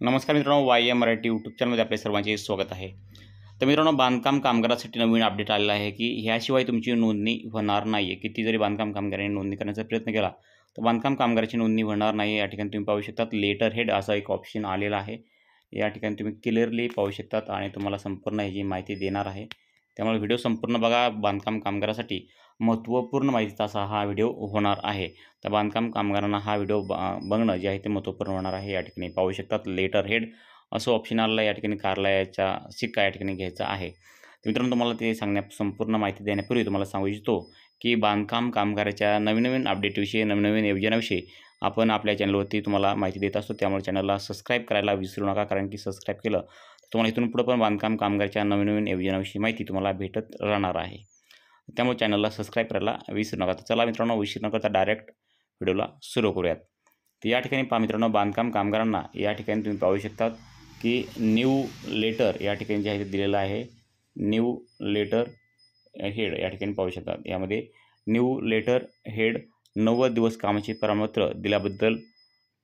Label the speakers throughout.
Speaker 1: नमस्कार मित्रांनो, Y M Marathi YouTube चॅनलमध्ये आपल्या सर्वांचे स्वागत आहे. तर मित्रांनो, बांधकाम कामगारासाठी नवीन अपडेट आलेला आहे की ह्याशिवाय तुमची नोंदणी होणार नाही आहे. किती जरी बांधकाम कामगारांनी नोंदणी करण्याचा प्रयत्न केला तर बांधकाम कामगाराची नोंदणी होणार नाही. या ठिकाणी तुम्ही पाहू शकतात लेटर हेड असा एक ऑप्शन आलेला आहे. या ठिकाणी तुम्ही क्लिअरली पाहू शकतात आणि तुम्हाला संपूर्ण ह्याची माहिती देणार आहे. त्यामुळे व्हिडिओ संपूर्ण बघा. बांधकाम कामगारासाठी महत्त्वपूर्ण माहितीचा असा हा व्हिडिओ होणार आहे. तर बांधकाम कामगारांना हा व्हिडिओ बघणं जे आहे ते महत्त्वपूर्ण होणार आहे. या ठिकाणी पाहू शकतात लेटर हेड असं ऑप्शन आलेलं आहे. या ठिकाणी कार्यालयाचा शिक्का या ठिकाणी घ्यायचा आहे. तर मित्रांनो, तुम्हाला ते संपूर्ण माहिती देण्यापूर्वी तुम्हाला सांगू इच्छितो की बांधकाम कामगाराच्या नवीन अपडेटविषयी, नवीन योजनाविषयी आपण आपल्या चॅनलवरती तुम्हाला माहिती देत असतो. त्यामुळे चॅनलला सबस्क्राईब करायला विसरू नका, कारण की सबस्क्राईब केलं तर तुम्हाला इथून पुढे पण बांधकाम कामगाराच्या नवीन योजनाविषयी माहिती तुम्हाला भेटत राहणार आहे. त्यामुळे चॅनलला सबस्क्राईब करायला विसरू नका. तर चला मित्रांनो, उशीर न करता डायरेक्ट व्हिडिओला सुरू करूयात. तर या ठिकाणी पहा मित्रांनो, बांधकाम कामगारांना या ठिकाणी तुम्ही पाहू शकतात की न्यू लेटर या ठिकाणी जे आहे ते दिलेलं आहे. न्यू लेटर हेड या ठिकाणी पाहू शकतात. यामध्ये न्यू लेटर हेड 90 दिवस कामाचे प्रमाणपत्र दिल्याबद्दल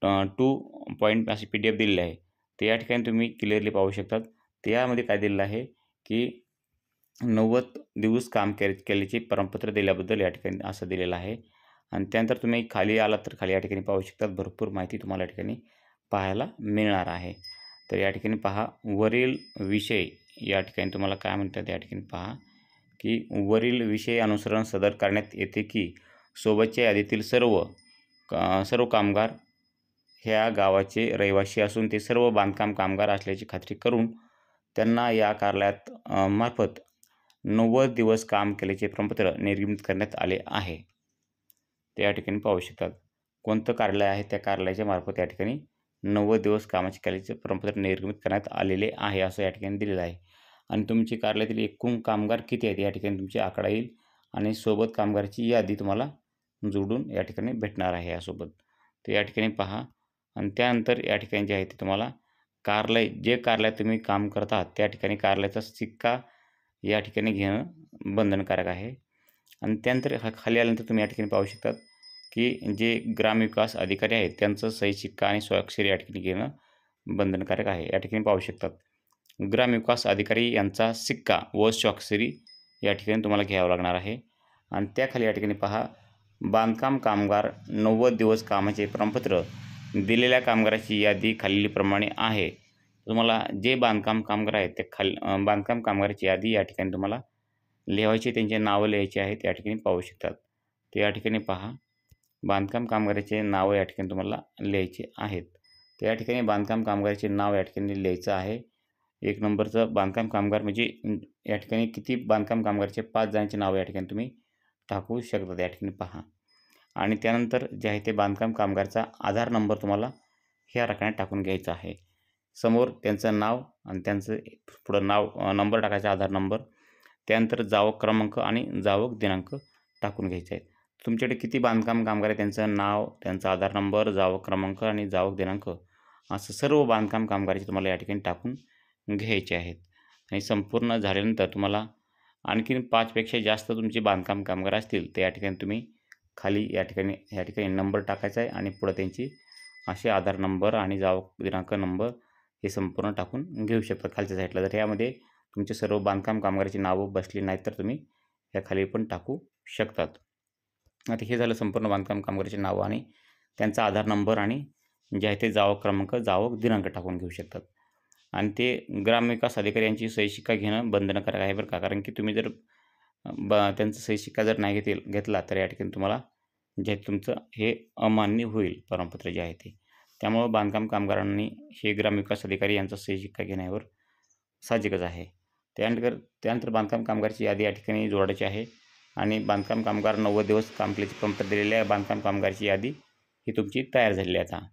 Speaker 1: 2 पॉईंट अशी PDF दिलेली आहे. तर या ठिकाणी तुम्ही क्लिअरली पाहू शकतात. त्यामध्ये काय दिलेलं आहे की 90 दिवस काम केल्याचे प्रमाणपत्र दिल्याबद्दल या ठिकाणी असं दिलेलं आहे. आणि त्यानंतर तुम्ही खाली आलात तर खाली या ठिकाणी पाहू शकतात भरपूर माहिती तुम्हाला या ठिकाणी पाहायला मिळणार आहे. तर या ठिकाणी पहा, वरील विषय या ठिकाणी तुम्हाला काय म्हणतात. या ठिकाणी पहा की वरील विषय अनुसरण सदर करण्यात येते की सोबतच्या यादीतील सर्व कामगार ह्या गावाचे रहिवासी असून ते सर्व बांधकाम कामगार असल्याची खात्री करून त्यांना या कार्यालयात मार्फत 90 दिवस काम केल्याचे प्रमाणपत्र निर्गमित करण्यात आले आहे. ते या ठिकाणी पाहू शकतात. कोणतं कार्यालय आहे, त्या कार्यालयाच्या मार्फत या ठिकाणी 90 दिवस कामाचे केल्याचे प्रमाणपत्र निर्गमित करण्यात आलेले आहे असं या ठिकाणी दिलेलं आहे. आणि तुमची कार्यालयातील एकूण कामगार किती आहेत या ठिकाणी तुमची आकडा येईल आणि सोबत कामगाराची यादी तुम्हाला जोडून या ठिकाणी भेटणार आहे यासोबत. तर या ठिकाणी पहा. आणि त्यानंतर या ठिकाणी जे आहे ते तुम्हाला जे कार्यालयात तुम्ही काम करता त्या ठिकाणी कार्यालयाचा शिक्का या ठिकाणी घेणं बंधनकारक आहे. आणि त्यानंतर खाली आल्यानंतर तुम्ही या ठिकाणी पाहू शकतात की जे ग्रामविकास अधिकारी आहेत त्यांचं सही शिक्का आणि स्वाक्षरी या ठिकाणी घेणं बंधनकारक आहे. या ठिकाणी पाहू शकतात ग्रामविकास अधिकारी यांचा शिक्का व स्वाक्षरी या ठिकाणी तुम्हाला घ्यावं लागणार आहे. आणि त्याखाली या ठिकाणी पहा, बांधकाम कामगार 90 दिवस कामाचे प्रमाणपत्र दिलेल्या कामगाराची यादी खालीलप्रमाणे आहे. तुम्हाला जे बांधकाम कामगार आहेत ते बांधकाम कामगाराची यादी या ठिकाणी तुम्हाला लिहायची, त्यांचे नावं लिहायची आहेत. या ठिकाणी पाहू शकतात. तर या ठिकाणी पहा, बांधकाम कामगाराचे नावं या ठिकाणी तुम्हाला लिहायचे आहेत. तर या ठिकाणी बांधकाम कामगाराचे नाव या ठिकाणी लिहायचं आहे. 1 नंबरचं बांधकाम कामगार म्हणजे या ठिकाणी किती बांधकाम कामगाराचे 5 जणांची नावं या ठिकाणी तुम्ही टाकू शकता. या ठिकाणी पहा. आणि त्यानंतर जे आहे ते बांधकाम कामगारचा आधार नंबर तुम्हाला ह्या रकान्यात टाकून घ्यायचा आहे. समोर त्यांचं नाव आणि त्यांचं पुढं नंबर टाकायचा, आधार नंबर. त्यानंतर जावक क्रमांक आणि जावक दिनांक टाकून घ्यायचे आहेत. तुमच्याकडे किती बांधकाम कामगार आहे त्यांचं नाव, त्यांचा आधार नंबर, जावक क्रमांक आणि जावक दिनांक असं सर्व बांधकाम कामगाराचे तुम्हाला या ठिकाणी टाकून घ्यायचे आहेत. आणि संपूर्ण झाल्यानंतर तुम्हाला आणखीन 5 पेक्षा जास्त तुमचे बांधकाम कामगार असतील तर या ठिकाणी तुम्ही खाली या ठिकाणी नंबर टाकायचा आहे आणि पुढे त्यांची असे आधार नंबर आणि जावक दिनांक नंबर हे संपूर्ण टाकून घेऊ शकता खालच्या साईडला. जर यामध्ये तुमचे सर्व बांधकाम कामगाराची नावं बसली नाहीत तर तुम्ही या खाली पण टाकू शकतात. आता हे झालं संपूर्ण बांधकाम कामगाराची नावं आणि त्यांचा आधार नंबर आणि जे आहे ते जावक क्रमांक, जावक दिनांक टाकून घेऊ शकतात. आणि ते ग्रामविकास अधिकारी यांची सही शिक्का घेणं बंधनकारक आहे बरं का. कारण की तुम्ही जर त्यांचा सही शिक्का जर नाही घेतला तर या ठिकाणी तुम्हाला जे तुमचं हे अमान्य होईल प्रमाणपत्र जे आहे ते. त्यामुळं बांधकाम कामगारांनी हे ग्रामविकास अधिकारी यांचा सही शिक्का घेण्यावर साहजिकच आहे. त्यानंतर बांधकाम कामगाराची यादी या ठिकाणी जोडायची आहे. आणि बांधकाम कामगार 90 दिवस काम केल्याचे प्रमाणपत्र दिलेल्या बांधकाम कामगाराची यादी ही तुमची तयार झालेली आहे. आता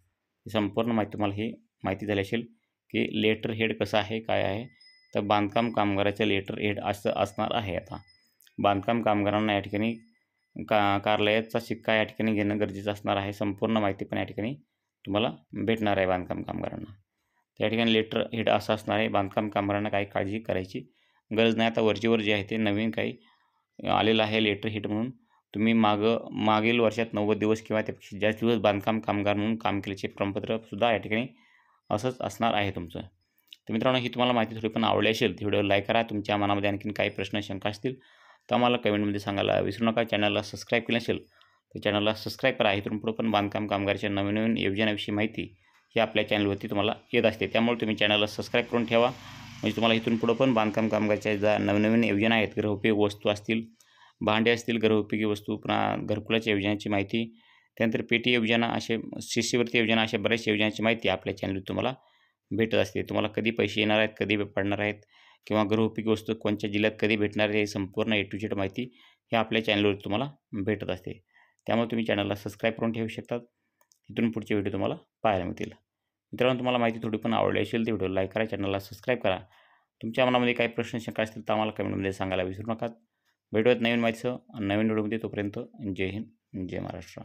Speaker 1: संपूर्ण माहिती तुम्हाला ही माहिती झाली असेल की लेटर हेड कसं आहे, काय आहे. तर बांधकाम कामगाराचं लेटर हेड असं असणार आहे. आता बांधकाम कामगारांना या ठिकाणी कार्यालयाचा शिक्का या ठिकाणी घेणं गरजेचं असणार आहे. संपूर्ण माहिती पण या ठिकाणी तुम्हाला भेटणार आहे बांधकाम कामगारांना. त्या ठिकाणी लेटर हेड असं असणार आहे. बांधकाम कामगारांना काही काळजी करायची गरज नाही. आता वरचेवर जे आहे ते नवीन काही आलेलं आहे लेटर हेड म्हणून. तुम्ही मागील वर्षात 90 दिवस किंवा त्यापेक्षा जास्त दिवस बांधकाम कामगार म्हणून काम केल्याचे प्रमाणपत्रसुद्धा या ठिकाणी असंच असणार आहे तुमचं. तर मित्रांनो, ही तुम्हाला माहिती थोडी पण आवडली असेल तर व्हिडिओ लाईक करा. तुमच्या मनामध्ये आणखीन काही प्रश्न शंका असतील तर आम्हाला कमेंटमध्ये सांगायला विसरू नका. चॅनलला सबस्क्राईब केलं नसेल तर चॅनलला सबस्क्राईब करा. इथून पुढे पण बांधकाम कामगाराच्या नवीन नवीन योजनाविषयी माहिती ही आपल्या चॅनलवरती तुम्हाला येत असते. त्यामुळे तुम्ही चॅनलला सबस्क्राईब करून ठेवा. म्हणजे तुम्हाला इथून पुढे पण बांधकाम कामगाराच्या ज्या नवनवीन योजना आहेत, गृहोपयोगी वस्तू असतील, भांडे असतील, गृहोपयोगी वस्तू, पुन्हा घरकुलाच्या योजनांची माहिती, त्यानंतर पेटी योजना, असे शिष्यवृत्ती योजना, अशा बऱ्याचशा योजनांची माहिती आपल्या चॅनलवर तुम्हाला भेटत असते. तुम्हाला कधी पैसे येणार आहेत, कधी पडणार आहेत किंवा गृहोपयोगी वस्तू कोणत्या जिल्ह्यात कधी भेटणार आहे, संपूर्ण ए टू झेड माहिती ही आपल्या चॅनलवर तुम्हाला भेटत असते. त्यामुळे तुम्ही चॅनलला सबस्क्राईब करून ठेवू शकतात. इथून पुढचे व्हिडिओ तुम्हाला पाहायला मिळतील. मित्रांनो, तुम्हाला माहिती थोडी पण आवडली असेल तर व्हिडिओ लाईक करा, चॅनलला सबस्क्राईब करा. तुमच्या मनामध्ये काही प्रश्न शंका असतील तर आम्हाला कमेंटमध्ये सांगायला विसरू नका. भेटूयात नवीन माहितीसह नवीन व्हिडिओमध्ये. तोपर्यंत जय हिंद, जय महाराष्ट्र.